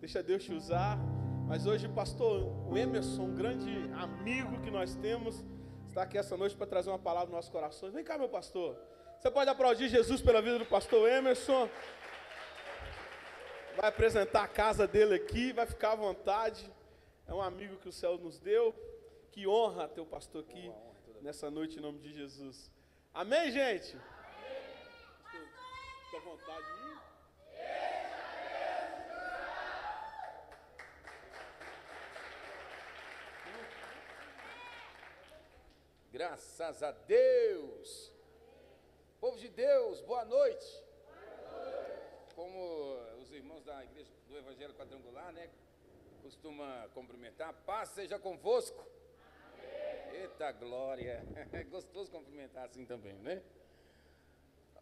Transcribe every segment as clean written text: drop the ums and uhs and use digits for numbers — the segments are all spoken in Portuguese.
deixa Deus te usar. Mas hoje o pastor Emerson, um grande amigo que nós temos, está aqui essa noite para trazer uma palavra nos nossos corações. Vem cá, meu pastor. Você pode aplaudir Jesus pela vida do pastor Emerson. Vai apresentar a casa dele aqui, vai ficar à vontade. É um amigo que o céu nos deu. Que honra ter o pastor aqui nessa noite, em nome de Jesus. Amém, gente? Amém. Fica à vontade aí. Graças a Deus. Povo de Deus, boa noite. Como os irmãos da igreja do Evangelho Quadrangular, né, costuma cumprimentar, paz seja convosco. Amém. Eita glória, é gostoso cumprimentar assim também, né?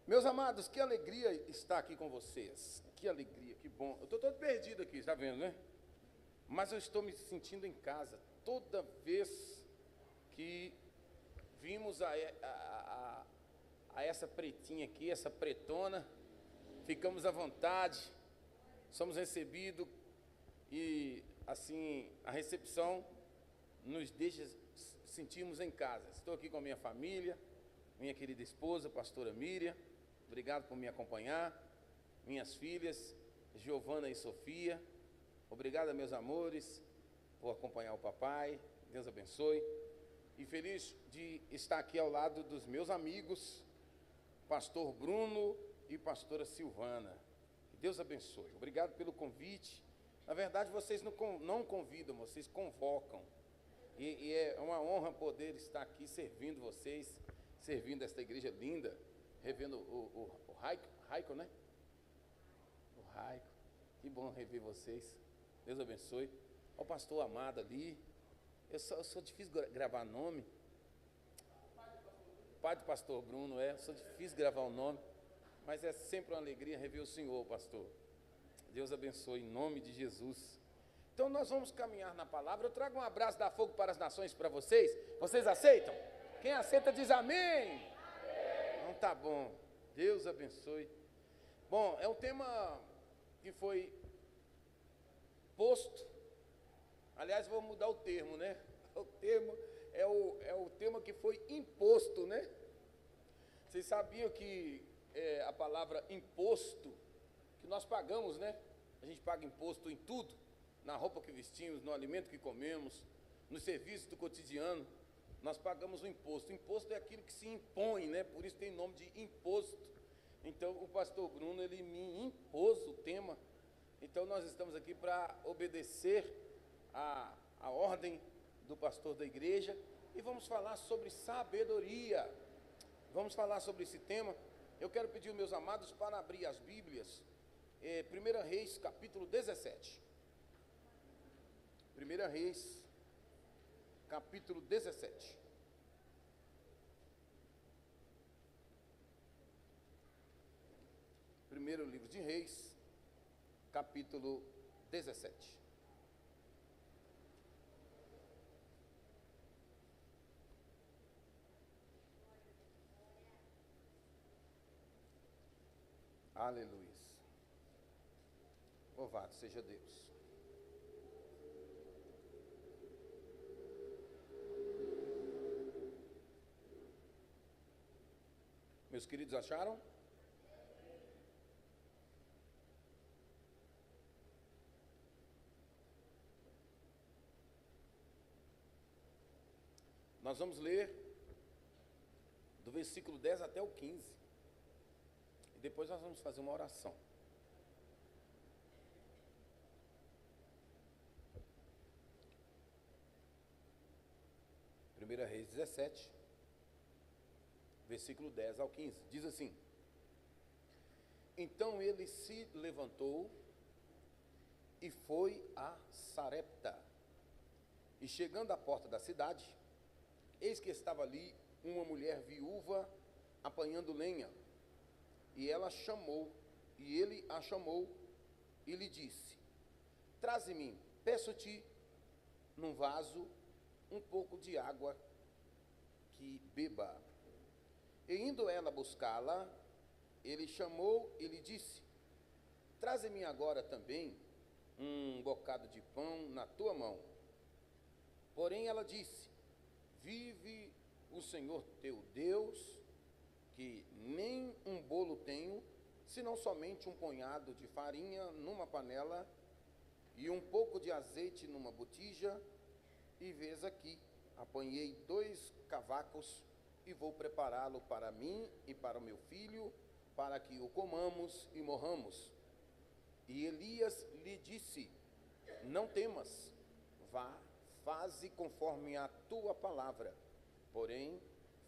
Meus amados, que alegria estar aqui com vocês, que alegria, que bom. Eu estou todo perdido aqui, está vendo, né? Mas eu estou me sentindo em casa toda vez que vimos a essa pretinha aqui, essa pretona, ficamos à vontade, somos recebidos e, assim, a recepção nos deixa sentirmos em casa. Estou aqui com a minha família, minha querida esposa, pastora Miriam, obrigado por me acompanhar, minhas filhas, Giovana e Sofia, obrigado, meus amores, por acompanhar o papai, Deus abençoe. E feliz de estar aqui ao lado dos meus amigos, pastor Bruno e pastora Silvana. Que Deus abençoe. Obrigado pelo convite. Na verdade, vocês não convidam, vocês convocam. E é uma honra poder estar aqui servindo vocês, servindo esta igreja linda, revendo o Raico, né? O Raico. Que bom rever vocês. Deus abençoe. Olha o pastor Amado ali. Eu sou difícil gravar nome. Pai do pastor Bruno, sou difícil gravar o nome, mas é sempre uma alegria rever o senhor, pastor. Deus abençoe, em nome de Jesus. Então nós vamos caminhar na palavra. Eu trago um abraço da Fogo para as Nações para vocês. Vocês aceitam? Quem aceita diz amém. Então tá bom. Deus abençoe. Bom, é um tema que foi posto. Aliás, vou mudar o termo, né? O termo é o tema que foi imposto, né? Vocês sabiam que a palavra imposto, que nós pagamos, né? A gente paga imposto em tudo, na roupa que vestimos, no alimento que comemos, nos serviços do cotidiano, nós pagamos o imposto. O imposto é aquilo que se impõe, né? Por isso tem nome de imposto. Então, o pastor Bruno, ele me impôs o tema. Então, nós estamos aqui para obedecer a ordem do pastor da igreja e vamos falar sobre sabedoria. Vamos falar sobre esse tema. Eu quero pedir aos meus amados para abrir as Bíblias, 1 Reis, capítulo 17. 1 Reis, capítulo 17. Primeiro livro de Reis, capítulo 17. Aleluia. Louvado seja Deus. Meus queridos, acharam? Nós vamos ler do versículo 10 até o 15. Depois nós vamos fazer uma oração. Primeira Reis 17, versículo 10 ao 15. Diz assim: Então ele se levantou e foi a Sarepta. E chegando à porta da cidade, eis que estava ali uma mulher viúva apanhando lenha. E ele a chamou e lhe disse: Traze-me, peço-te, num vaso, um pouco de água que beba. E indo ela buscá-la, ele chamou e lhe disse: Traze-me agora também um bocado de pão na tua mão. Porém ela disse: vive o Senhor teu Deus, que nem um bolo tenho, senão somente um punhado de farinha numa panela e um pouco de azeite numa botija, e vês aqui, apanhei 2 cavacos e vou prepará-lo para mim e para o meu filho, para que o comamos e morramos. E Elias lhe disse: não temas, vá, faze conforme a tua palavra, porém,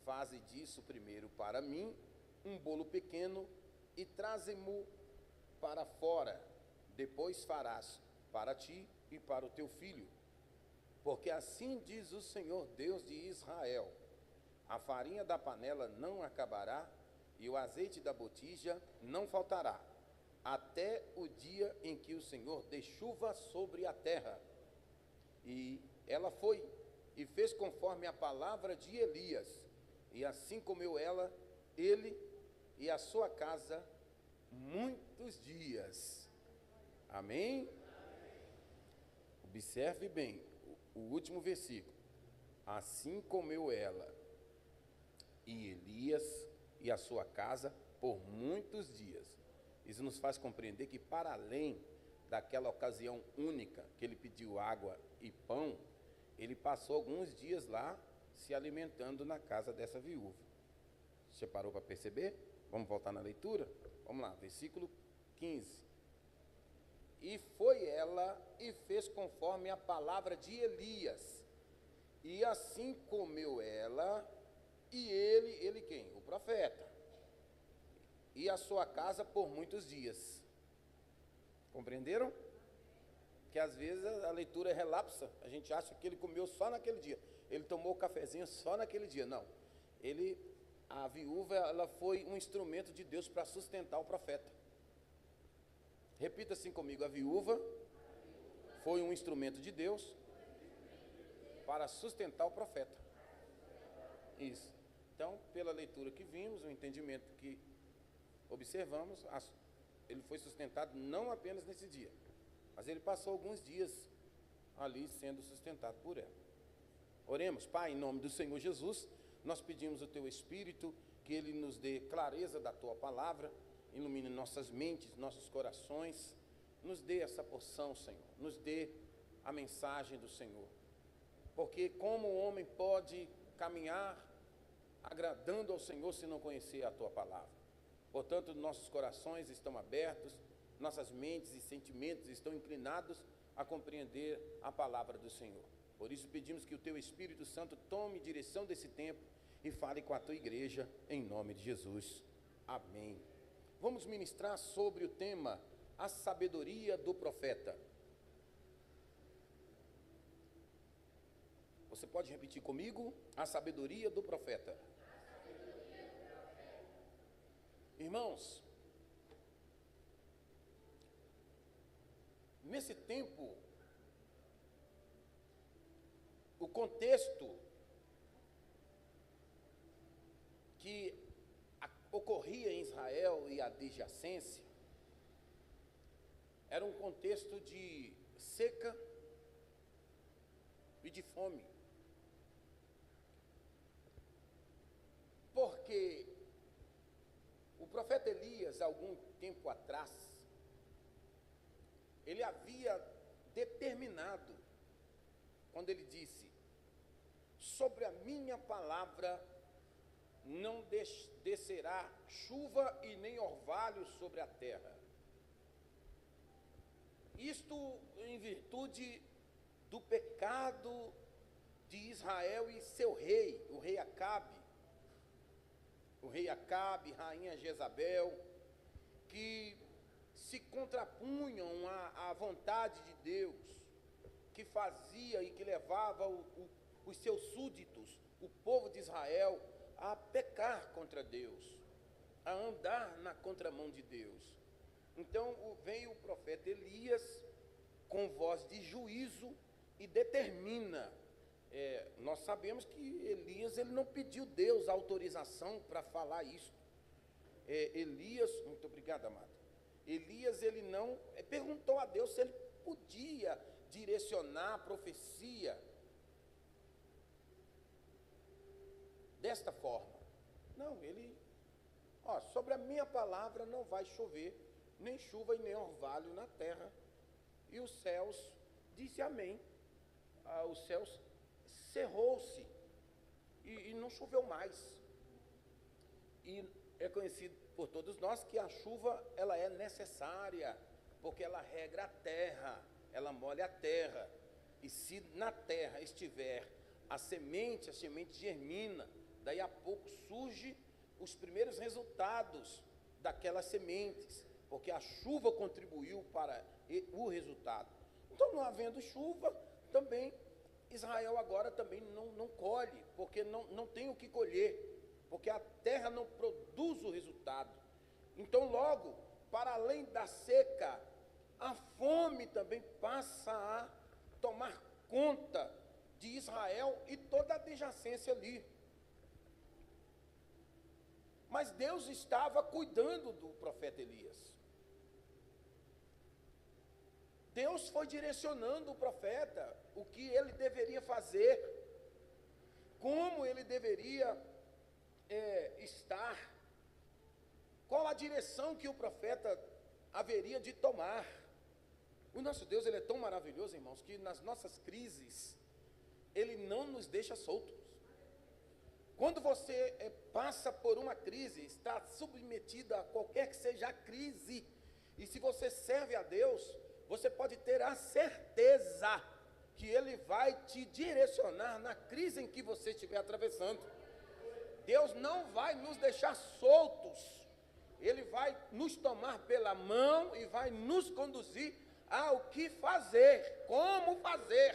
faze disso primeiro para mim um bolo pequeno e traze-mo para fora, depois farás para ti e para o teu filho. Porque assim diz o Senhor Deus de Israel: a farinha da panela não acabará e o azeite da botija não faltará, até o dia em que o Senhor dê chuva sobre a terra. E ela foi e fez conforme a palavra de Elias, e assim comeu ele e a sua casa muitos dias. Amém? Observe bem o último versículo. Assim comeu ela e Elias e a sua casa por muitos dias. Isso nos faz compreender que, para além daquela ocasião única que ele pediu água e pão, ele passou alguns dias lá se alimentando na casa dessa viúva. Você parou para perceber? Vamos voltar na leitura? Vamos lá, versículo 15. E foi ela e fez conforme a palavra de Elias, e assim comeu ela e ele quem? O profeta, e a sua casa por muitos dias. Compreenderam? Que às vezes a leitura é relapsa, a gente acha que ele comeu só naquele dia, ele tomou o cafezinho só naquele dia. Não, a viúva, ela foi um instrumento de Deus para sustentar o profeta. Repita assim comigo: a viúva foi um instrumento de Deus para sustentar o profeta. Isso. Então, pela leitura que vimos, o entendimento que observamos, ele foi sustentado não apenas nesse dia, mas ele passou alguns dias ali sendo sustentado por ela. Oremos. Pai, em nome do Senhor Jesus, nós pedimos o teu Espírito, que ele nos dê clareza da tua palavra, ilumine nossas mentes, nossos corações, nos dê essa porção, Senhor, nos dê a mensagem do Senhor. Porque como o homem pode caminhar agradando ao Senhor se não conhecer a tua palavra? Portanto, nossos corações estão abertos, nossas mentes e sentimentos estão inclinados a compreender a palavra do Senhor. Por isso pedimos que o teu Espírito Santo tome direção desse tempo e fale com a tua igreja, em nome de Jesus. Amém. Vamos ministrar sobre o tema a sabedoria do profeta. Você pode repetir comigo? A sabedoria do profeta. Irmãos, nesse tempo, o contexto que ocorria em Israel e a adjacência era um contexto de seca e de fome. Porque o profeta Elias, algum tempo atrás, ele havia determinado, quando ele disse: sobre a minha palavra não descerá chuva e nem orvalho sobre a terra. Isto em virtude do pecado de Israel e seu rei, o rei Acabe. O rei Acabe, rainha Jezabel, que se contrapunham à vontade de Deus, que fazia e que levava os seus súditos, o povo de Israel, a pecar contra Deus, a andar na contramão de Deus. Então vem o profeta Elias com voz de juízo e determina. Nós sabemos que Elias, ele não pediu Deus autorização para falar isso. Elias, muito obrigado, amado. Elias, ele não perguntou a Deus se ele direcionar a profecia desta forma. Não, ele, sobre a minha palavra não vai chover, nem chuva e nem orvalho na terra. E os céus, disse amém. Os céus cerrou-se e não choveu mais. E é conhecido por todos nós que a chuva, ela é necessária, porque ela regra a terra, ela molha a terra. E se na terra estiver a semente germina, daí a pouco surge os primeiros resultados daquelas sementes, porque a chuva contribuiu para o resultado. Então, não havendo chuva, também Israel agora também não colhe, porque não tem o que colher, porque a terra não produz o resultado. Então, logo, para além da seca, a fome também passa a tomar conta de Israel e toda a adjacência ali. Mas Deus estava cuidando do profeta Elias. Deus foi direcionando o profeta, o que ele deveria fazer, como ele deveria estar, qual a direção que o profeta haveria de tomar. O nosso Deus, ele é tão maravilhoso, irmãos, que nas nossas crises, ele não nos deixa soltos. Quando você passa por uma crise, está submetido a qualquer que seja a crise, e se você serve a Deus, você pode ter a certeza que Ele vai te direcionar na crise em que você estiver atravessando. Deus não vai nos deixar soltos, Ele vai nos tomar pela mão e vai nos conduzir ao que fazer, como fazer,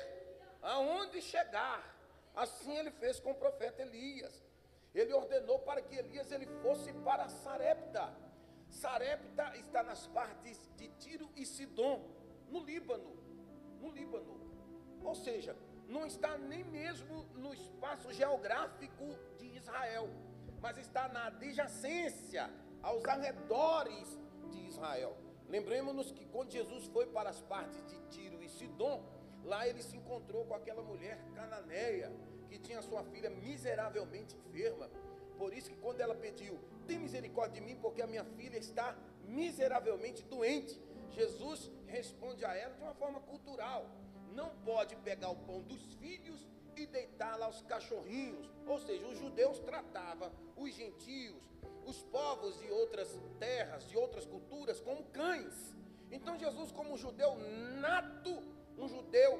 aonde chegar. Assim Ele fez com o profeta Elias. Ele ordenou para que Elias ele fosse para Sarepta. Sarepta está nas partes de Tiro e Sidom, no Líbano. Ou seja, não está nem mesmo no espaço geográfico de Israel, mas está na adjacência, aos arredores de Israel. Lembremos-nos que quando Jesus foi para as partes de Tiro e Sidom, lá ele se encontrou com aquela mulher cananeia, que tinha sua filha miseravelmente enferma. Por isso que quando ela pediu, tem misericórdia de mim, porque a minha filha está miseravelmente doente, Jesus responde a ela de uma forma cultural: não pode pegar o pão dos filhos e deitá-lo aos cachorrinhos. Ou seja, os judeus tratavam os gentios, os povos de outras terras, de outras culturas, como cães. Então Jesus, como um judeu nato, um judeu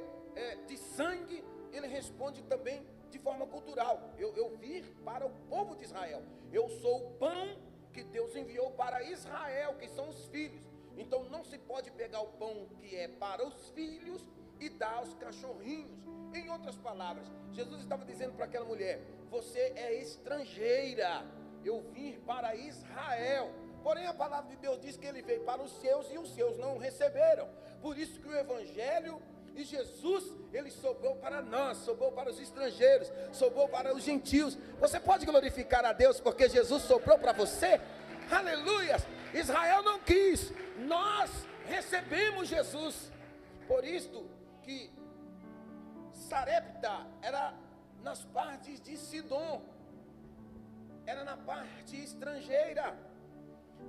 de sangue, ele responde também de forma cultural: eu vim para o povo de Israel, eu sou o pão que Deus enviou para Israel, que são os filhos. Então não se pode pegar o pão que é para os filhos e dar aos cachorrinhos. Em outras palavras, Jesus estava dizendo para aquela mulher: você é estrangeira, eu vim para Israel. Porém a palavra de Deus diz que ele veio para os seus e os seus não o receberam. Por isso que o evangelho e Jesus, ele sobrou para nós, sobrou para os estrangeiros, sobrou para os gentios. Você pode glorificar a Deus porque Jesus sobrou para você? Aleluia! Israel não quis, nós recebemos Jesus. Por isto que Sarepta era nas partes de Sidom, era na parte estrangeira.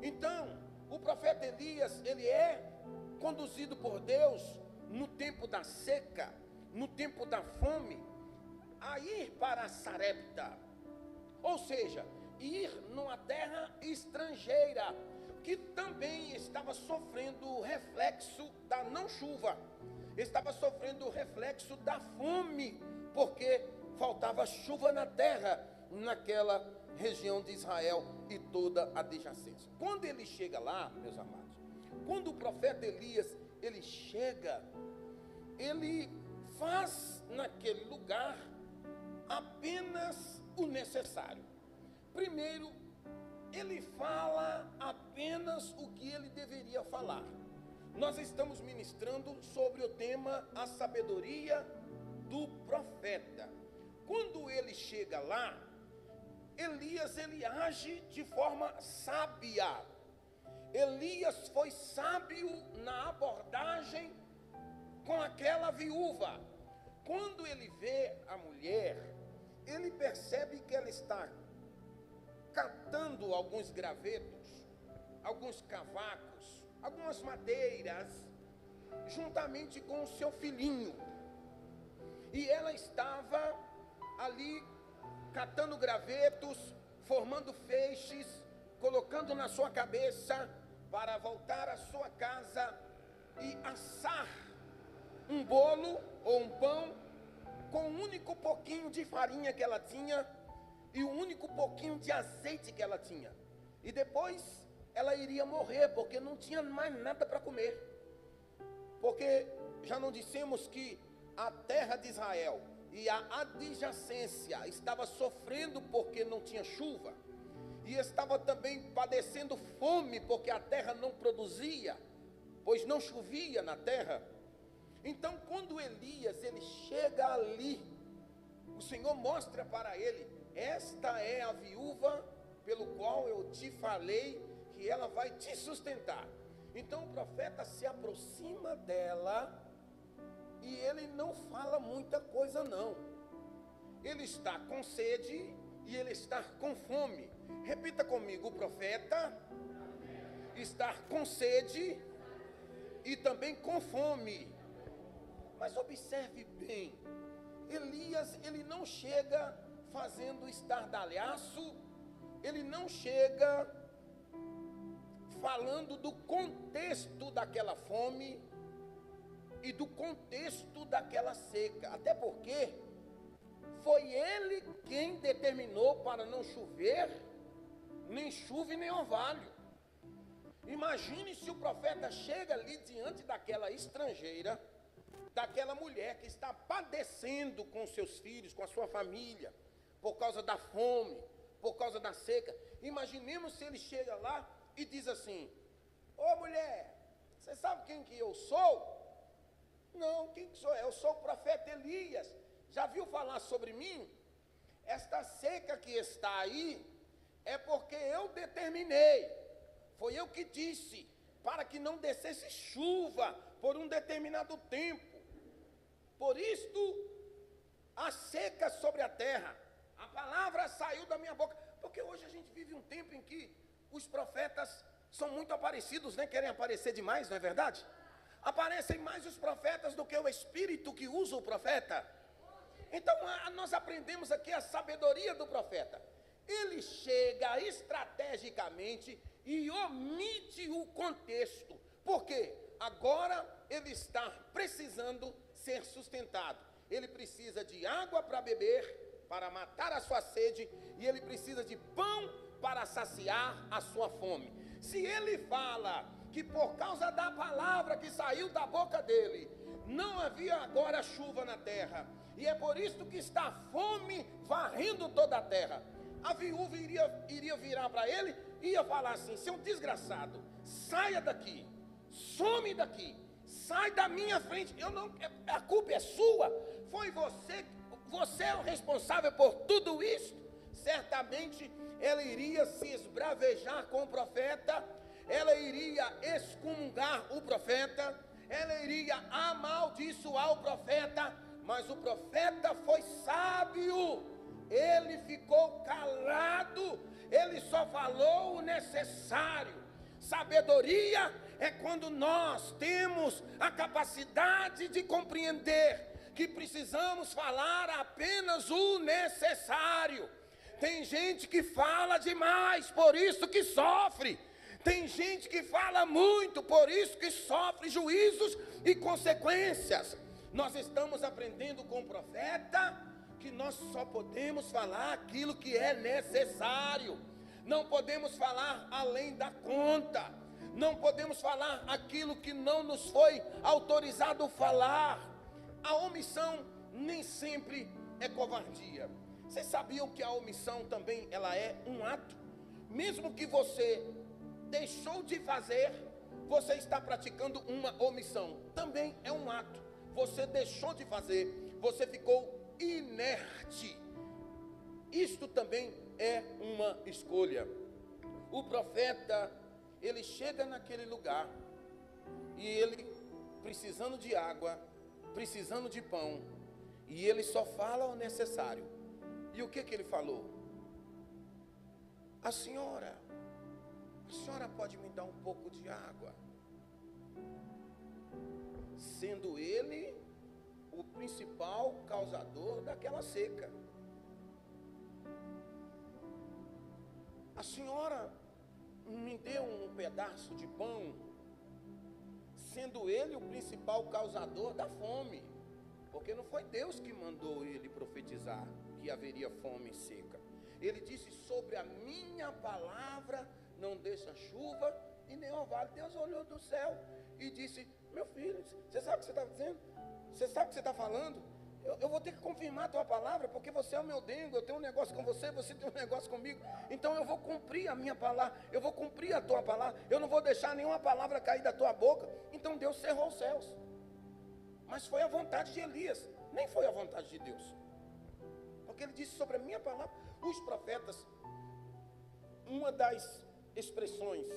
Então o profeta Elias, ele é conduzido por Deus no tempo da seca, no tempo da fome, a ir para Sarepta, ou seja, ir numa terra estrangeira, que também estava sofrendo o reflexo da não chuva, estava sofrendo o reflexo da fome, porque faltava chuva na terra, naquela região de Israel e toda a adjacência. Quando ele chega lá, meus amados, quando o profeta Elias, ele chega, ele faz naquele lugar apenas o necessário. Primeiro, ele fala apenas o que ele deveria falar. Nós estamos ministrando sobre o tema a sabedoria do profeta. Quando ele chega lá, Elias, ele age de forma sábia. Elias foi sábio na abordagem com aquela viúva. Quando ele vê a mulher, ele percebe que ela está catando alguns gravetos, alguns cavacos, algumas madeiras, juntamente com o seu filhinho. E ela estava ali catando gravetos, formando feixes, colocando na sua cabeça para voltar à sua casa e assar um bolo ou um pão com o único pouquinho de farinha que ela tinha e o único pouquinho de azeite que ela tinha. E depois ela iria morrer, porque não tinha mais nada para comer. Porque já não dissemos que a terra de Israel e a adjacência estava sofrendo porque não tinha chuva, e estava também padecendo fome porque a terra não produzia, pois não chovia na terra. Então, quando Elias ele chega ali, o Senhor mostra para ele: esta é a viúva pelo qual eu te falei que ela vai te sustentar. Então o profeta se aproxima dela e ele não fala muita coisa não. Ele está com sede e ele está com fome. Repita comigo: o profeta está com sede e também com fome. Mas observe bem, Elias, ele não chega fazendo estardalhaço, ele não chega falando do contexto daquela fome e do contexto daquela seca, até porque foi ele quem determinou para não chover, nem chuva e nem orvalho. Imagine se o profeta chega ali diante daquela estrangeira, daquela mulher que está padecendo com seus filhos, com a sua família, por causa da fome, por causa da seca. Imaginemos se ele chega lá e diz assim: ô mulher, você sabe quem que eu sou? Não, quem que sou eu? Eu sou o profeta Elias. Já viu falar sobre mim? Esta seca que está aí é porque eu determinei, foi eu que disse, para que não descesse chuva por um determinado tempo. Por isto, a seca sobre a terra. A palavra saiu da minha boca. Porque hoje a gente vive um tempo em que os profetas são muito aparecidos, né? Querem aparecer demais, não é verdade? Aparecem mais os profetas do que o espírito que usa o profeta. Então, nós aprendemos aqui a sabedoria do profeta. Ele chega estrategicamente e omite o contexto. Por quê? Agora ele está precisando ser sustentado. Ele precisa de água para beber, para matar a sua sede, e ele precisa de pão para saciar a sua fome. Se ele fala que por causa da palavra que saiu da boca dele, não havia agora chuva na terra, e é por isso que está a fome varrendo toda a terra, a viúva iria virar para ele e ia falar assim: seu desgraçado, saia daqui, some daqui, sai da minha frente, a culpa é sua, foi você é o responsável por tudo isso. Certamente ela iria se esbravejar com o profeta, ela iria excomungar o profeta, ela iria amaldiçoar o profeta, mas o profeta foi sábio, ele ficou calado, ele só falou o necessário. Sabedoria é quando nós temos a capacidade de compreender que precisamos falar apenas o necessário. Tem gente que fala demais, por isso que sofre. Tem gente que fala muito, por isso que sofre juízos e consequências. Nós estamos aprendendo com o profeta que nós só podemos falar aquilo que é necessário. Não podemos falar além da conta. Não podemos falar aquilo que não nos foi autorizado falar. A omissão nem sempre é covardia. Vocês sabiam que a omissão também ela é um ato? Mesmo que você deixou de fazer, você está praticando uma omissão. Também é um ato. Você deixou de fazer, você ficou inerte. Isto também é uma escolha. O profeta, ele chega naquele lugar e ele, precisando de água, precisando de pão, e ele só fala o necessário. E o que ele falou? A senhora pode me dar um pouco de água? Sendo ele o principal causador daquela seca. A senhora me deu um pedaço de pão, sendo ele o principal causador da fome, porque não foi Deus que mandou ele profetizar que haveria fome e seca. Ele disse: sobre a minha palavra não deixa chuva e nem orvalho. Deus olhou do céu e disse: meu filho, você sabe o que você está dizendo? Você sabe o que você está falando? Eu vou ter que confirmar a tua palavra, porque você é o meu dengo, eu tenho um negócio com você, você tem um negócio comigo. Então eu vou cumprir a minha palavra, eu vou cumprir a tua palavra, eu não vou deixar nenhuma palavra cair da tua boca. Então Deus cerrou os céus. Mas foi a vontade de Elias, nem foi a vontade de Deus. Porque ele disse: sobre a minha palavra. Os profetas, uma das expressões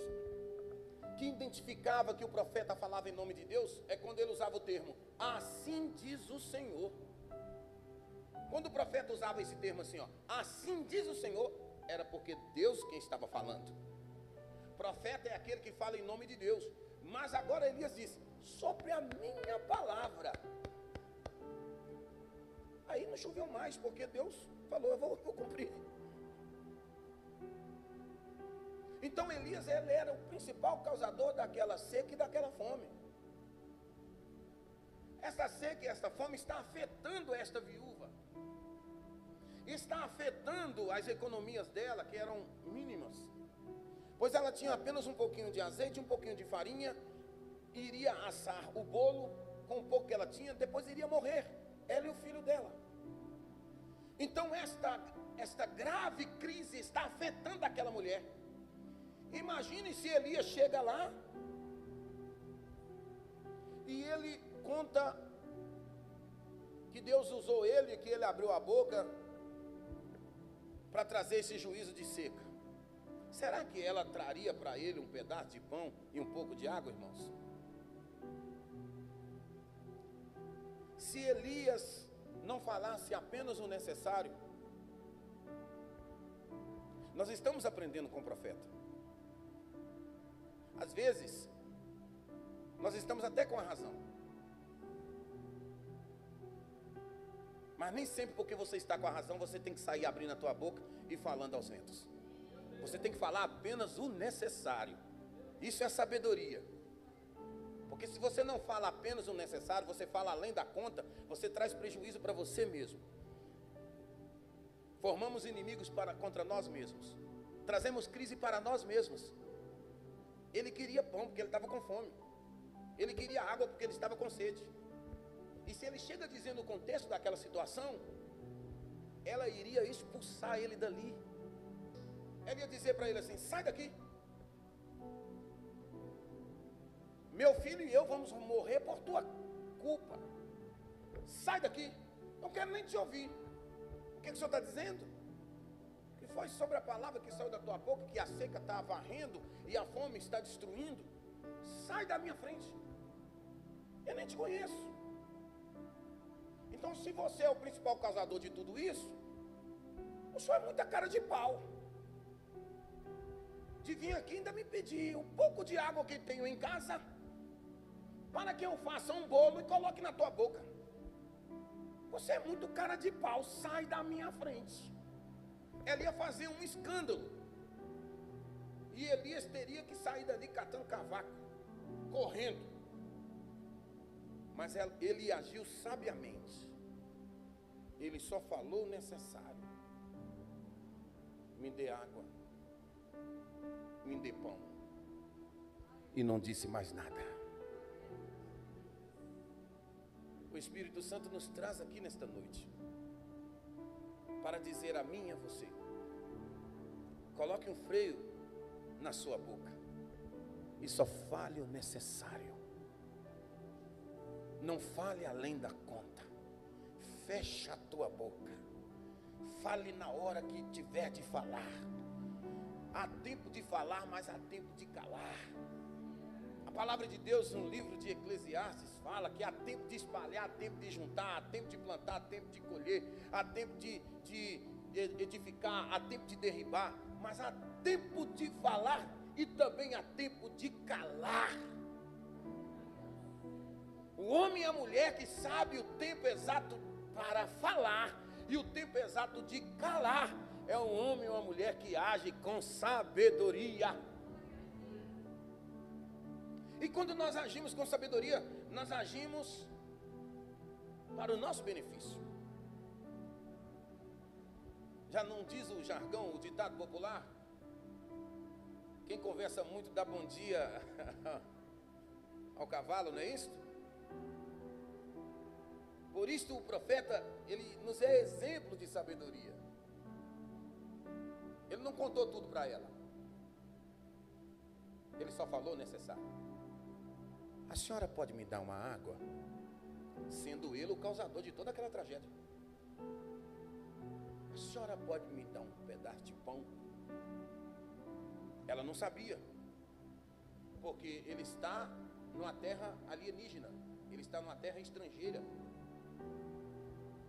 que identificava que o profeta falava em nome de Deus é quando ele usava o termo assim diz o Senhor. Quando o profeta usava esse termo assim, assim diz o Senhor, era porque Deus quem estava falando. Profeta é aquele que fala em nome de Deus. Mas agora Elias disse: sobre a minha palavra. Aí não choveu mais, porque Deus falou: eu vou cumprir. Então Elias, ele era o principal causador daquela seca e daquela fome. Essa seca e essa fome está afetando esta viúva. Está afetando as economias dela, que eram mínimas. Pois ela tinha apenas um pouquinho de azeite, um pouquinho de farinha, iria assar o bolo com o pouco que ela tinha, depois iria morrer, ela e o filho dela. Então esta grave crise está afetando aquela mulher. Imagine se Elias chega lá e ele conta que Deus usou ele, que ele abriu a boca para trazer esse juízo de seca. Será que ela traria para ele um pedaço de pão e um pouco de água, irmãos? Se Elias não falasse apenas o necessário, nós estamos aprendendo com o profeta. Às vezes, nós estamos até com a razão. Mas nem sempre porque você está com a razão, você tem que sair abrindo a tua boca e falando aos ventos. Você tem que falar apenas o necessário. Isso é sabedoria. Porque se você não fala apenas o necessário, você fala além da conta, você traz prejuízo para você mesmo. Formamos inimigos contra nós mesmos. Trazemos crise para nós mesmos. Ele queria pão porque ele estava com fome. Ele queria água porque ele estava com sede. E se ele chega dizendo o contexto daquela situação, ela iria expulsar ele dali. Ela ia dizer para ele assim: sai daqui. Meu filho e eu vamos morrer por tua culpa. Sai daqui. Não quero nem te ouvir. O que o senhor está dizendo? Que foi sobre a palavra que saiu da tua boca, que a seca está varrendo e a fome está destruindo. Sai da minha frente. Eu nem te conheço. Então, se você é o principal causador de tudo isso, o senhor é muita cara de pau. De vir aqui ainda me pedir um pouco de água que tenho em casa, para que eu faça um bolo e coloque na tua boca. Você é muito cara de pau, sai da minha frente. Ela ia fazer um escândalo. E Elias teria que sair dali catando cavaco, correndo. Mas ele agiu sabiamente. Ele só falou o necessário. Me dê água, me dê pão. E não disse mais nada. O Espírito Santo nos traz aqui nesta noite para dizer a mim e a você: coloque um freio na sua boca e só fale o necessário. Não fale além da conta. Fecha a tua boca. Fale na hora que tiver de falar. Há tempo de falar, mas há tempo de calar. A A palavra de Deus no livro de Eclesiastes fala que há tempo de espalhar, há tempo de juntar, há tempo de plantar, há tempo de colher, há tempo de edificar, há tempo de derribar, mas há tempo de falar e também há tempo de calar. O homem e a mulher que sabe o tempo exato para falar e o tempo exato de calar é um homem ou uma mulher que age com sabedoria. E quando nós agimos com sabedoria, nós agimos para o nosso benefício. Já não diz o jargão, o ditado popular? Quem conversa muito dá bom dia ao cavalo, não é isso? Por isso o profeta, ele nos é exemplo de sabedoria. Ele não contou tudo para ela. Ele só falou o necessário. A senhora pode me dar uma água? Sendo ele o causador de toda aquela tragédia. A senhora pode me dar um pedaço de pão? Ela não sabia. Porque ele está numa terra alienígena. Ele está numa terra estrangeira.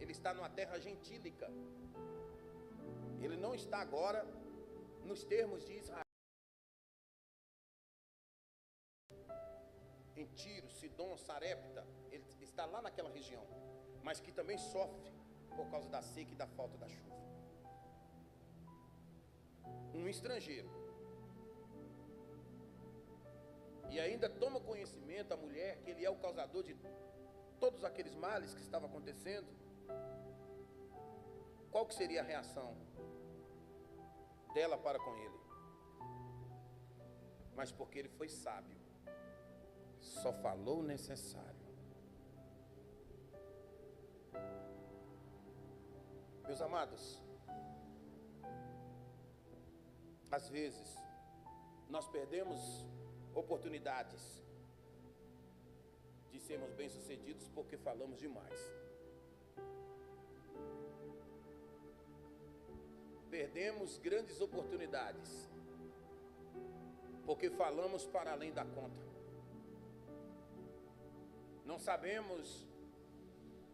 Ele está numa terra gentílica. Ele não está agora nos termos de Israel. Em Tiro, Sidom, Sarepta, ele está lá naquela região, mas que também sofre por causa da seca e da falta da chuva. Um estrangeiro. E ainda toma conhecimento a mulher que ele é o causador de todos aqueles males que estavam acontecendo. Qual que seria a reação dela para com ele? Mas porque ele foi sábio, só falou o necessário. Meus amados, às vezes nós perdemos oportunidades de sermos bem-sucedidos porque falamos demais. Perdemos grandes oportunidades porque falamos para além da conta. Não sabemos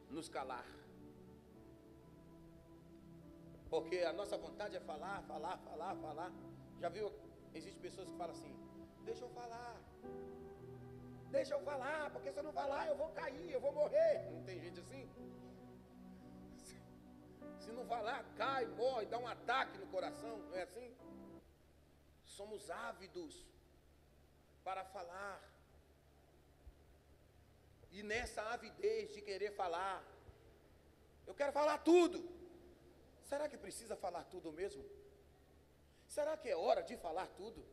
nos calar. Porque a nossa vontade é falar. Já viu? Existem pessoas que falam assim: deixa eu falar, porque se eu não falar eu vou cair, eu vou morrer. Não tem gente assim? Se não falar, cai, morre, dá um ataque no coração, não é assim? Somos ávidos para falar. E nessa avidez de querer falar, eu quero falar tudo. Será que precisa falar tudo mesmo? Será que é hora de falar tudo?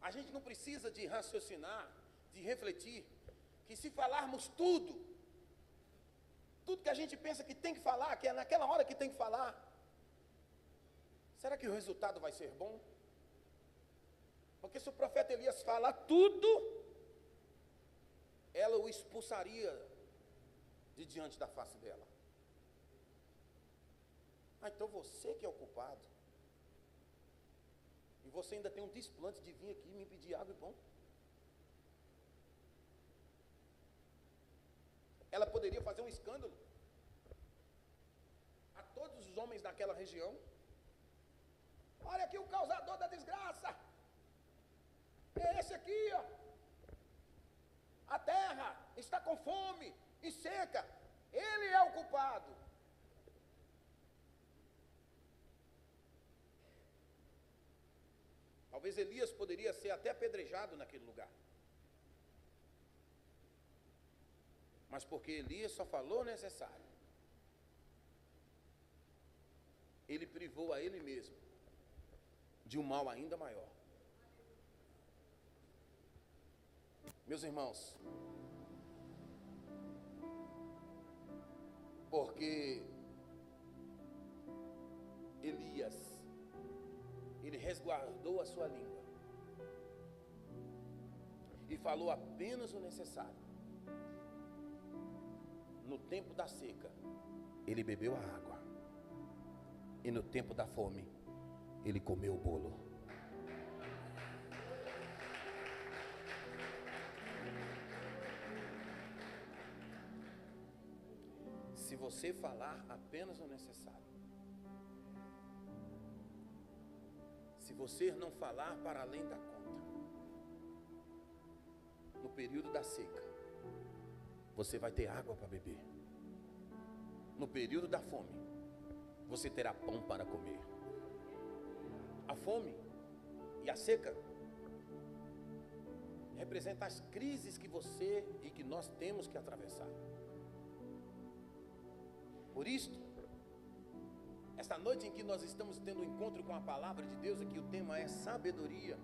A gente não precisa de raciocinar, de refletir, que se falarmos tudo que a gente pensa que tem que falar, que é naquela hora que tem que falar, será que o resultado vai ser bom? Porque se o profeta Elias falar tudo, ela o expulsaria de diante da face dela. Então você que é o culpado. E você ainda tem um desplante de vir aqui me pedir água e pão. Ela poderia fazer um escândalo a todos os homens daquela região. Olha aqui o causador da desgraça. É esse aqui, ó. A terra está com fome e seca. Ele é o culpado. Talvez Elias poderia ser até apedrejado naquele lugar. Mas porque Elias só falou o necessário, ele privou a ele mesmo de um mal ainda maior. Meus irmãos, porque Elias, ele resguardou a sua língua e falou apenas o necessário. No tempo da seca, ele bebeu a água, e no tempo da fome, ele comeu o bolo. se você falar apenas o necessário. Se você não falar para além da conta, no período da seca, você vai ter água para beber. No período da fome, você terá pão para comer. A fome e a seca representam as crises que você e que nós temos que atravessar. Por isso, esta noite em que nós estamos tendo um encontro com a palavra de Deus, aqui o tema é sabedoria.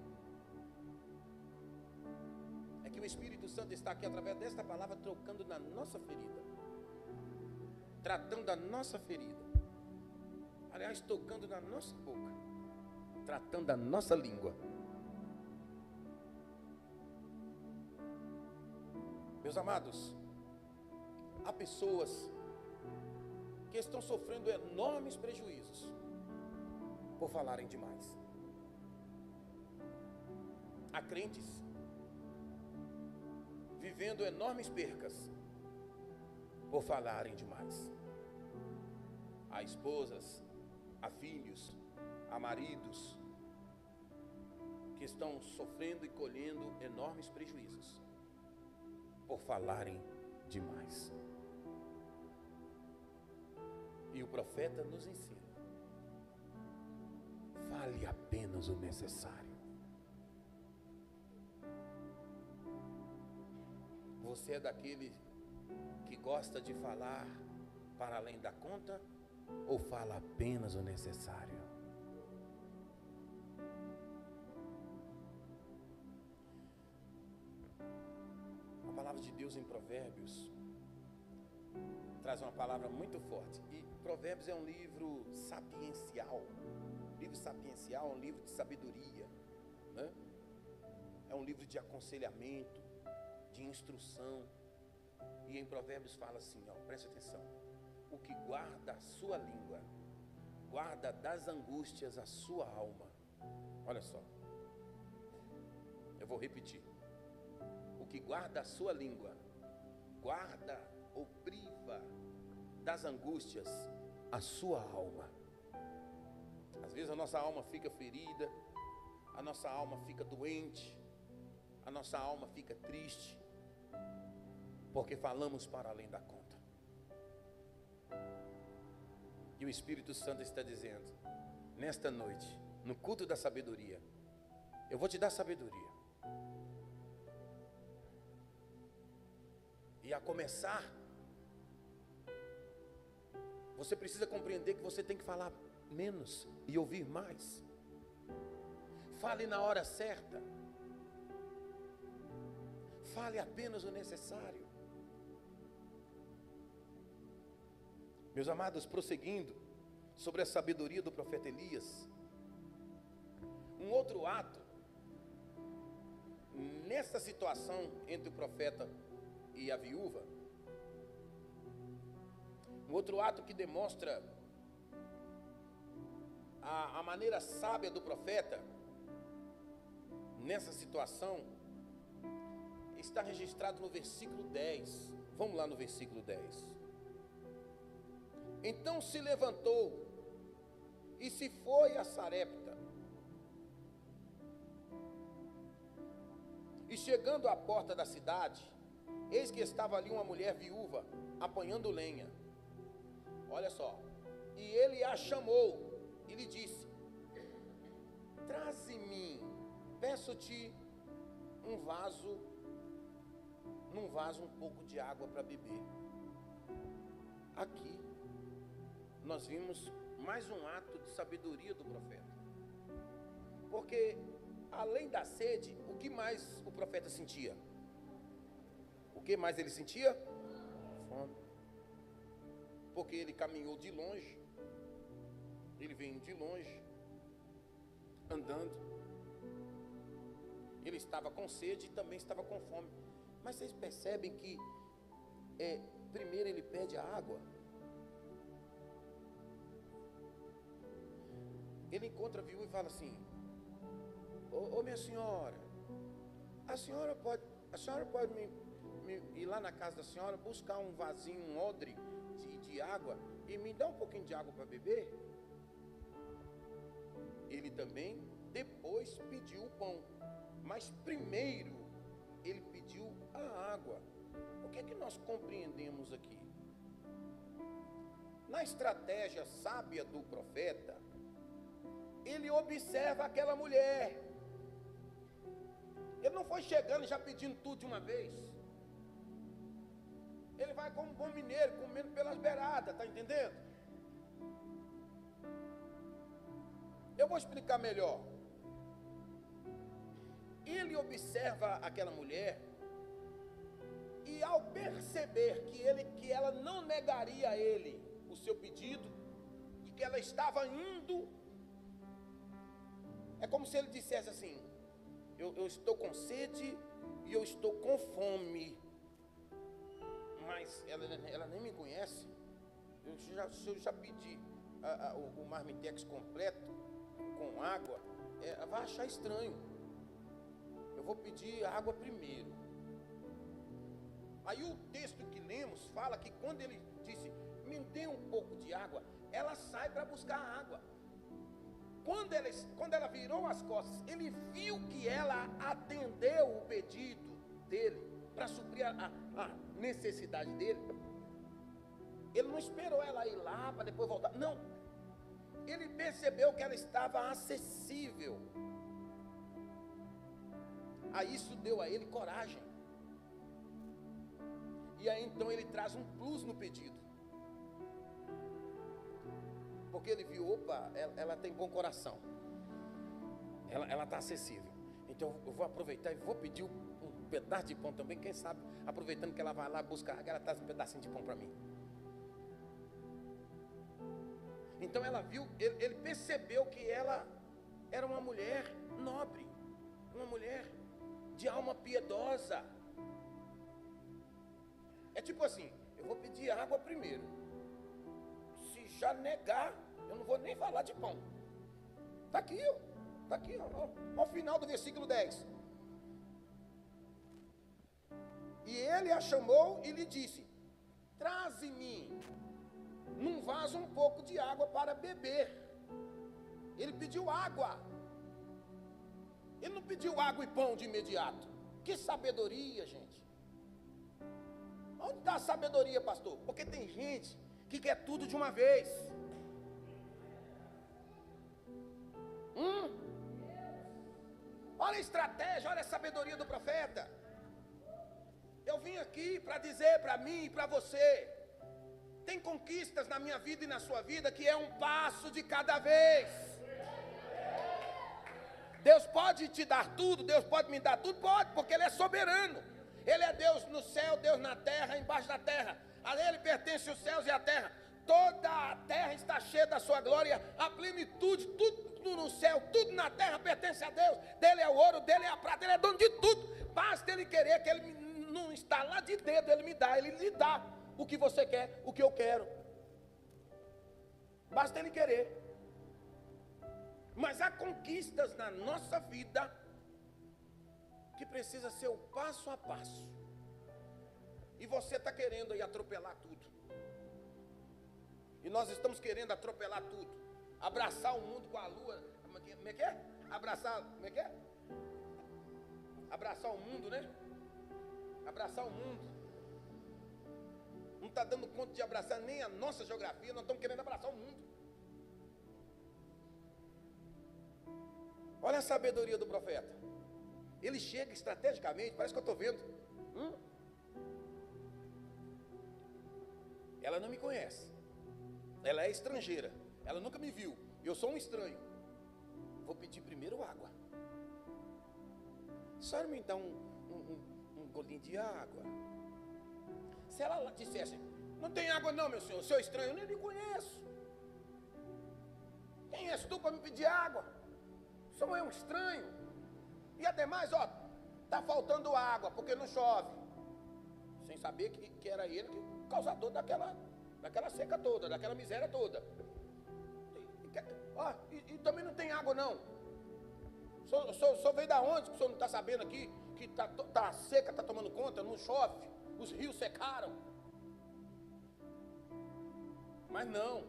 É que o Espírito Santo está aqui através desta palavra tocando na nossa ferida, tratando da nossa ferida, aliás, tocando na nossa boca, tratando da nossa língua. Meus amados, há pessoas que estão sofrendo enormes prejuízos por falarem demais. Há crentes vivendo enormes percas por falarem demais. Há esposas, há filhos, há maridos que estão sofrendo e colhendo enormes prejuízos por falarem demais. E o profeta nos ensina: fale apenas o necessário. Você é daquele que gosta de falar para além da conta ou fala apenas o necessário? A palavra de Deus em Provérbios traz uma palavra muito forte. E Provérbios é um livro sapiencial. Livro sapiencial é um livro de sabedoria, né? É um livro de aconselhamento, de instrução. E em Provérbios fala assim, ó, preste atenção: o que guarda a sua língua, guarda das angústias a sua alma. Olha só, eu vou repetir: o que guarda a sua língua, guarda ou priva das angústias a sua alma. Às vezes a nossa alma fica ferida, a nossa alma fica doente, a nossa alma fica triste, porque falamos para além da conta. E o Espírito Santo está dizendo, nesta noite, no culto da sabedoria, eu vou te dar sabedoria. E a começar, você precisa compreender que você tem que falar menos e ouvir mais. Fale na hora certa. Fale apenas o necessário. Meus amados, prosseguindo sobre a sabedoria do profeta Elias, um outro ato, nessa situação entre o profeta e a viúva, um outro ato que demonstra a maneira sábia do profeta nessa situação, está registrado no versículo 10. Vamos lá no versículo 10. Então se levantou e se foi a Sarepta, e chegando à porta da cidade, eis que estava ali uma mulher viúva apanhando lenha. Olha só, e ele a chamou e lhe disse: traze-me, peço-te num vaso um pouco de água para beber. Aqui nós vimos mais um ato de sabedoria do profeta, porque além da sede, o que mais o profeta sentia? O que mais ele sentia? Fome. Porque ele caminhou de longe, ele veio de longe, andando, ele estava com sede e também estava com fome. Mas vocês percebem que primeiro ele pede a água. Ele encontra a viúva e fala assim: ô minha senhora, a senhora pode ir lá na casa da senhora, buscar um vasinho, um odre de água e me dar um pouquinho de água para beber? Ele também depois pediu o pão, mas primeiro ele pediu a água. O que é que nós compreendemos aqui? Na estratégia sábia do profeta, ele observa aquela mulher. Ele não foi chegando já pedindo tudo de uma vez. Ele vai como um bom mineiro, comendo pelas beiradas, está entendendo? Eu vou explicar melhor. Ele observa aquela mulher e ao perceber que ela não negaria a ele o seu pedido e que ela estava indo, é como se ele dissesse assim: eu estou com sede e eu estou com fome, mas ela nem me conhece. Se eu já pedi o marmitex completo com água, ela vai achar estranho. Eu vou pedir água primeiro. Aí o texto que lemos fala que quando ele disse, me dê um pouco de água, ela sai para buscar água. Quando ela virou as costas, ele viu que ela atendeu o pedido dele para suprir a necessidade dele. Ele não esperou ela ir lá para depois voltar. Não. Ele percebeu que ela estava acessível. Aí isso deu a ele coragem. E aí então ele traz um plus no pedido. Porque ele viu, opa, ela tem bom coração. Ela está acessível. Então eu vou aproveitar e vou pedir um pedaço de pão também. Quem sabe, aproveitando que ela vai lá buscar água, ela traz um pedacinho de pão para mim. Então ela viu, ele percebeu que ela era uma mulher nobre. Uma mulher de alma piedosa. É tipo assim, eu vou pedir água primeiro. Se já negar, eu não vou nem falar de pão. Está aqui, ó. Está aqui, ó, ao final do versículo 10. E ele a chamou e lhe disse, traze-me num vaso um pouco de água para beber. Ele pediu água. Ele não pediu água e pão de imediato. Que sabedoria, gente. Onde está a sabedoria, pastor? Porque tem gente que quer tudo de uma vez. Olha a estratégia, olha a sabedoria do profeta. Eu vim aqui para dizer para mim e para você, tem conquistas na minha vida e na sua vida que é um passo de cada vez. Deus pode te dar tudo, Deus pode me dar tudo, pode, porque Ele é soberano. Ele é Deus no céu, Deus na terra, embaixo da terra. A Ele pertence os céus e a terra. Toda a terra está cheia da sua glória, a plenitude, tudo no céu, tudo na terra pertence a Deus. Dele é o ouro, dele é a prata, Ele é dono de tudo. Basta Ele querer, que Ele não está lá de dedo, Ele me dá, Ele lhe dá o que você quer, o que eu quero. Basta Ele querer. Mas há conquistas na nossa vida que precisa ser o passo a passo. E você está querendo aí atropelar tudo. E nós estamos querendo atropelar tudo. Abraçar o mundo com a lua. Como é que é? Abraçar, como é que é? Abraçar o mundo, né? Abraçar o mundo. Não está dando conta de abraçar nem a nossa geografia. Nós estamos querendo abraçar o mundo. Olha a sabedoria do profeta. Ele chega estrategicamente, parece que eu estou vendo. Ela não me conhece. Ela é estrangeira. Ela nunca me viu. Eu sou um estranho. Vou pedir primeiro água. A senhora me dá um golinho de água. Se ela dissesse, não tem água não, meu senhor, seu estranho, eu nem lhe conheço. Quem és tu para me pedir água? Sou eu um estranho. E ademais, ó, está faltando água, porque não chove. Sem saber que era ele que o causador daquela seca toda, daquela miséria toda. E também não tem água não. O senhor veio da onde? Que o senhor não está sabendo aqui? Que está seca, está tomando conta, não chove. os rios secaram. Mas não.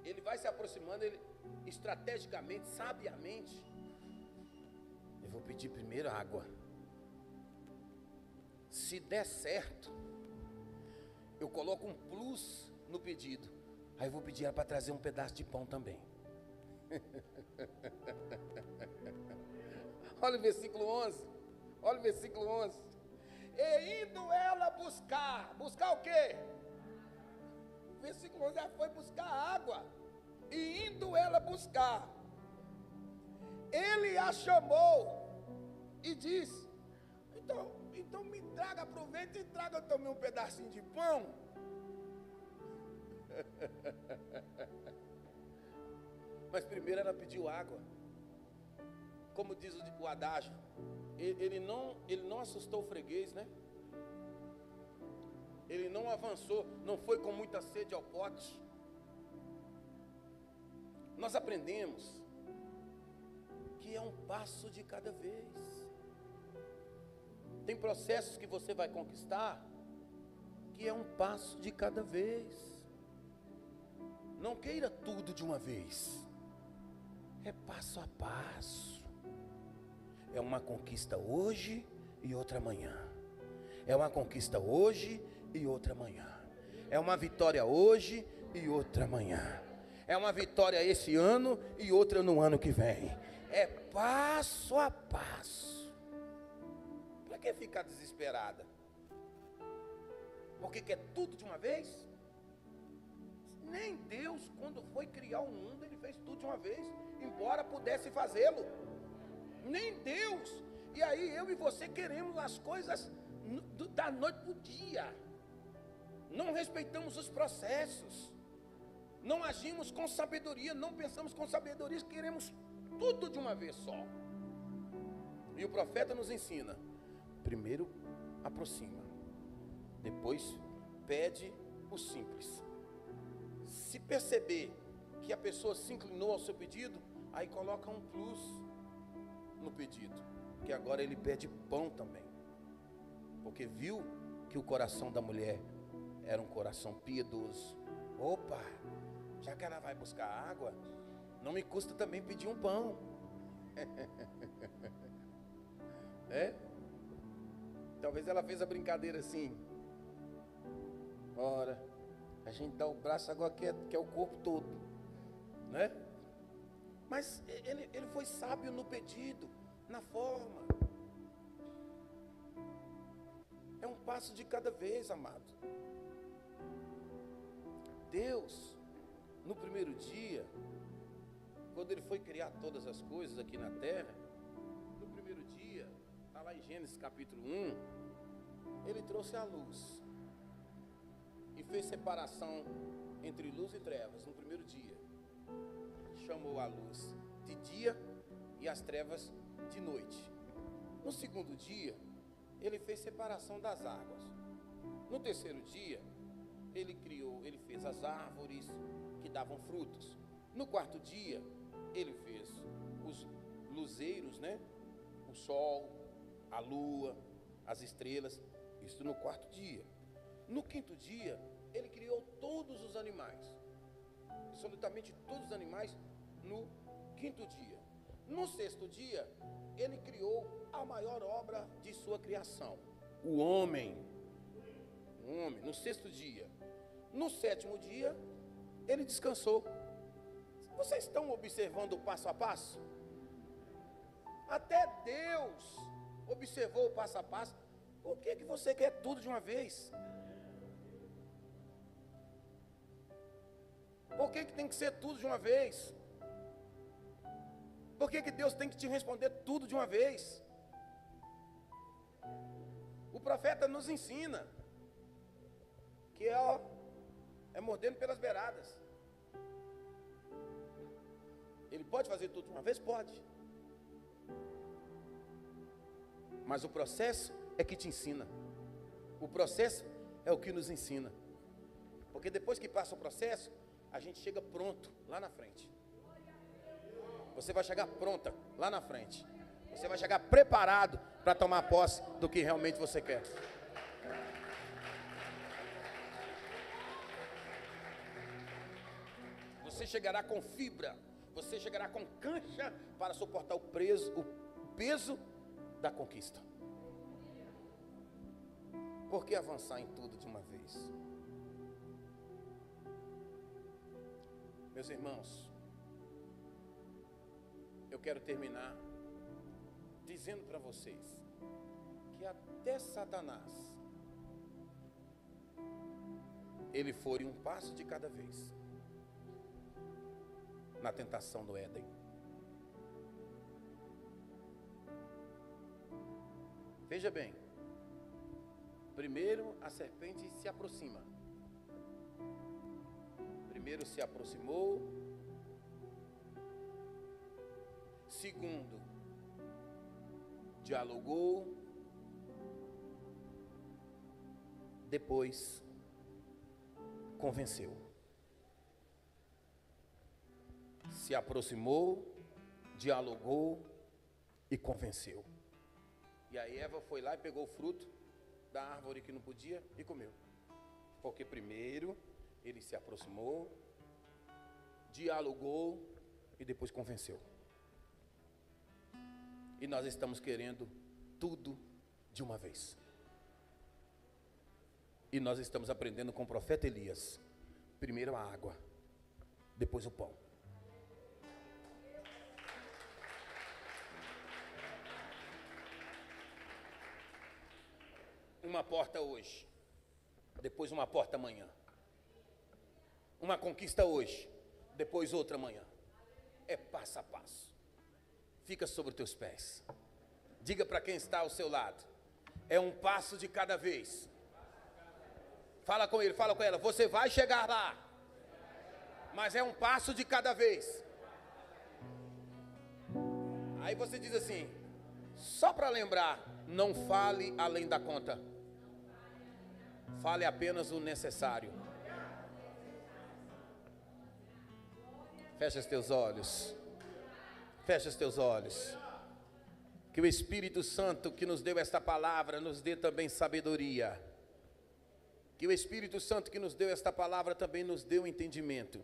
Ele vai se aproximando, ele estrategicamente, sabiamente. Eu vou pedir primeiro água. Se der certo, eu coloco um plus no pedido. Aí eu vou pedir ela para trazer um pedaço de pão também. Olha o versículo 11. Olha o versículo 11. E indo ela buscar o quê? O versículo 11, ela foi buscar água. E indo ela buscar, ele a chamou e disse: então me traga, aproveita e traga também um pedacinho de pão. Mas primeiro ela pediu água. Como diz o adágio, ele não assustou o freguês, né? Ele não avançou, não foi com muita sede ao pote. Nós aprendemos que é um passo de cada vez. Tem processos que você vai conquistar, que é um passo de cada vez. Não queira tudo de uma vez. É passo a passo. É uma conquista hoje e outra amanhã. É uma conquista hoje e outra amanhã. É uma vitória hoje e outra amanhã. É uma vitória esse ano e outra no ano que vem. É passo a passo. Para que ficar desesperada? Porque quer tudo de uma vez? Nem Deus, quando foi criar o mundo, Ele fez tudo de uma vez, embora pudesse fazê-lo. Nem Deus. E aí eu e você queremos as coisas da noite para o dia. Não respeitamos os processos. Não agimos com sabedoria, não pensamos com sabedoria, queremos tudo de uma vez só. E o profeta nos ensina: primeiro aproxima, depois pede o simples. Se perceber que a pessoa se inclinou ao seu pedido, aí coloca um plus no pedido, que agora ele pede pão também, porque viu que o coração da mulher era um coração piedoso. Opa, já que ela vai buscar água, não me custa também pedir um pão. Talvez ela fez a brincadeira assim: ora, a gente dá o braço, agora quer o corpo todo, né? Mas ele foi sábio no pedido, na forma. É um passo de cada vez, amado. Deus, no primeiro dia, quando Ele foi criar todas as coisas aqui na terra, no primeiro dia, está lá em Gênesis capítulo 1, Ele trouxe a luz e fez separação entre luz e trevas no primeiro dia. Chamou a luz de dia e as trevas de noite. No segundo dia, Ele fez separação das águas. No terceiro dia, Ele fez as árvores que davam frutos. No quarto dia, Ele fez os luzeiros, né? O sol, a lua, as estrelas. Isso no quarto dia. No quinto dia, Ele criou todos os animais. Absolutamente todos os animais no quinto dia. No sexto dia, Ele criou a maior obra de sua criação, o homem. No sexto dia. No sétimo dia, Ele descansou. Vocês estão observando o passo a passo? Até Deus observou o passo a passo. Por que você quer tudo de uma vez? Por que tem que ser tudo de uma vez? Por que Deus tem que te responder tudo de uma vez? O profeta nos ensina que é mordendo pelas beiradas. Ele pode fazer tudo de uma vez? Pode. Mas o processo é que te ensina. O processo é o que nos ensina. Porque depois que passa o processo, a gente chega pronto lá na frente. Você vai chegar pronta lá na frente. Você vai chegar preparado para tomar posse do que realmente você quer. Você chegará com fibra, você chegará com cancha para suportar o peso da conquista. Por que avançar em tudo de uma vez? Meus irmãos, eu quero terminar dizendo para vocês que até Satanás, ele foi um passo de cada vez na tentação do Éden. Veja bem, primeiro a serpente se aproxima. Primeiro se aproximou. Segundo, dialogou. Depois, convenceu. Se aproximou, dialogou e convenceu. E a Eva foi lá e pegou o fruto da árvore que não podia e comeu. Porque primeiro ele se aproximou, dialogou e depois convenceu. E nós estamos querendo tudo de uma vez. E nós estamos aprendendo com o profeta Elias. Primeiro a água, depois o pão. Uma porta hoje, depois uma porta amanhã. Uma conquista hoje, depois outra amanhã. É passo a passo. Fica sobre os teus pés. Diga para quem está ao seu lado: é um passo de cada vez. Fala com ele, fala com ela: você vai chegar lá, mas é um passo de cada vez. Aí você diz assim, só para lembrar: não fale além da conta. Fale apenas o necessário. Fecha os teus olhos. Fecha os teus olhos. Que o Espírito Santo que nos deu esta palavra nos dê também sabedoria. Que o Espírito Santo que nos deu esta palavra também nos dê um entendimento.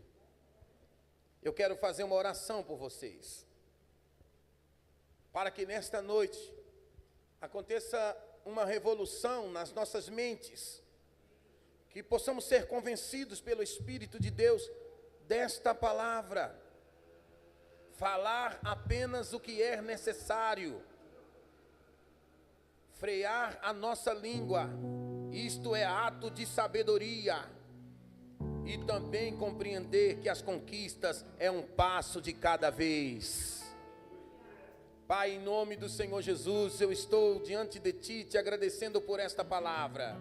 Eu quero fazer uma oração por vocês, para que nesta noite aconteça uma revolução nas nossas mentes, que possamos ser convencidos pelo Espírito de Deus desta palavra. Falar apenas o que é necessário. Frear a nossa língua. Isto é ato de sabedoria. E também compreender que as conquistas é um passo de cada vez. Pai, em nome do Senhor Jesus, eu estou diante de Ti, te agradecendo por esta palavra.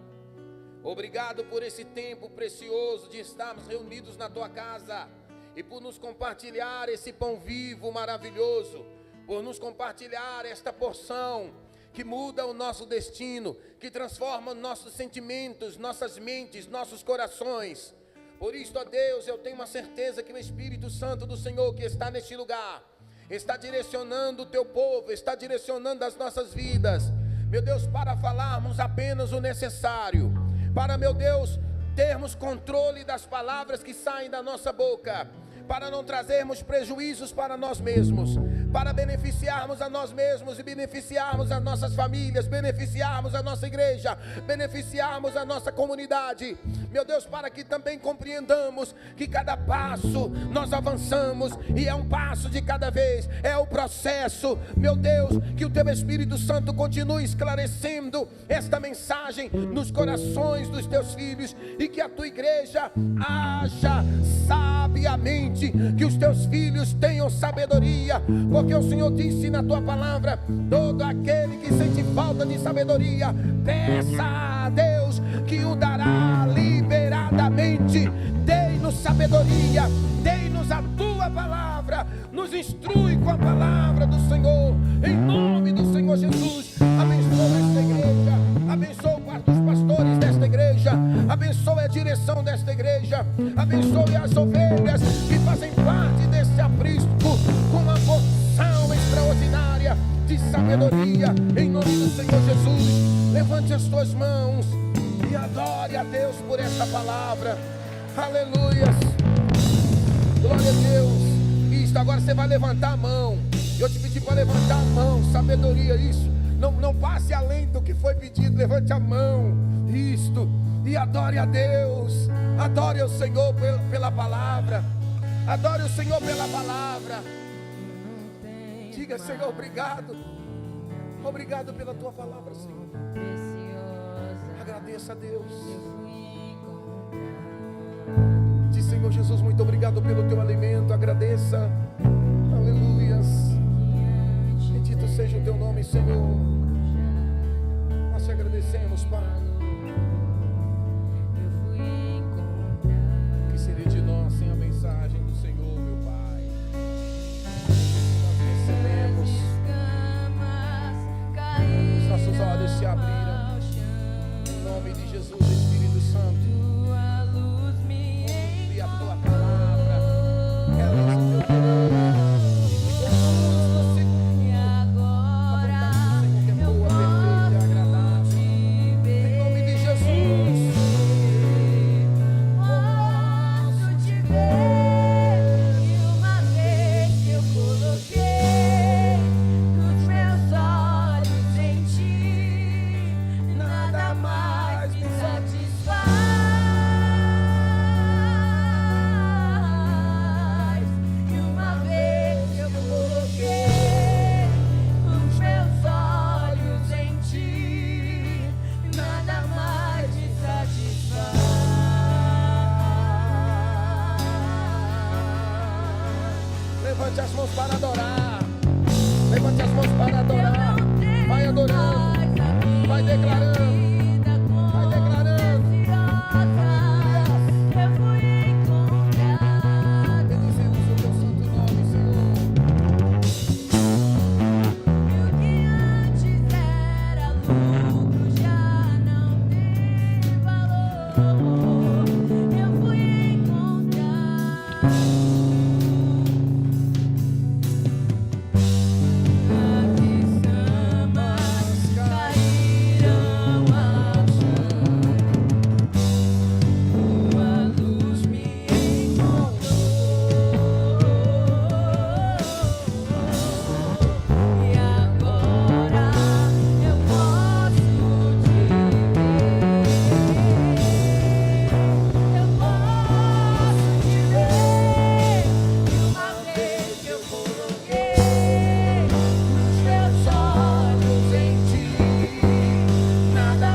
Obrigado por esse tempo precioso de estarmos reunidos na Tua casa e por nos compartilhar esse pão vivo maravilhoso, por nos compartilhar esta porção que muda o nosso destino, que transforma nossos sentimentos, nossas mentes, nossos corações. Por isso, ó Deus, eu tenho uma certeza que o Espírito Santo do Senhor que está neste lugar está direcionando o Teu povo, está direcionando as nossas vidas, meu Deus, para falarmos apenas o necessário, para, meu Deus, termos controle das palavras que saem da nossa boca, para não trazermos prejuízos para nós mesmos, para beneficiarmos a nós mesmos e beneficiarmos as nossas famílias, beneficiarmos a nossa igreja, beneficiarmos a nossa comunidade, meu Deus, para que também compreendamos que cada passo nós avançamos e é um passo de cada vez, é o processo, meu Deus, que o Teu Espírito Santo continue esclarecendo esta mensagem nos corações dos Teus filhos e que a Tua igreja haja sabiamente, que os Teus filhos tenham sabedoria, porque o Senhor disse na Tua palavra: todo aquele que sente falta de sabedoria, peça a Deus que o dará liberadamente. Dei-nos sabedoria, dei-nos a Tua palavra, nos instrui com a palavra do Senhor, em nome do Senhor Jesus. Abençoa esta igreja, abençoa o quarto dos pastores desta igreja, abençoe a direção desta igreja, abençoe as ovelhas que fazem parte desse aprisco, com uma porção extraordinária de sabedoria sabedoria, em nome do Senhor Jesus. Levante as tuas mãos e adore a Deus por esta palavra. Aleluias, glória a Deus. Isso, agora você vai levantar a mão. Eu te pedi para levantar a mão, sabedoria, isso. Não passe além do que foi pedido, levante a mão, isto, e adore a Deus. Adore o Senhor pela palavra. Adore o Senhor pela palavra. Diga, Senhor, obrigado. Obrigado pela tua palavra, Senhor. Agradeça a Deus. Diz, Senhor Jesus, muito obrigado pelo teu alimento. Agradeça. Aleluias. Bendito seja o teu nome, Senhor. Nós te agradecemos, Pai. Que seria de nós sem a mensagem do Senhor, meu Pai? Nós recebemos. Os nossos olhos se abriram. Em nome de Jesus, Espírito Santo. E a tua palavra. Realiza o teu querer. Levante as mãos para adorar. Levante as mãos para adorar. Vai adorando. Vai declarando. Vai declarando. Eu fui encontrado. Bendizemos o teu santo nome, Senhor. E o que antes era lucro já não tem valor. Eu fui encontrado.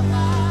mais.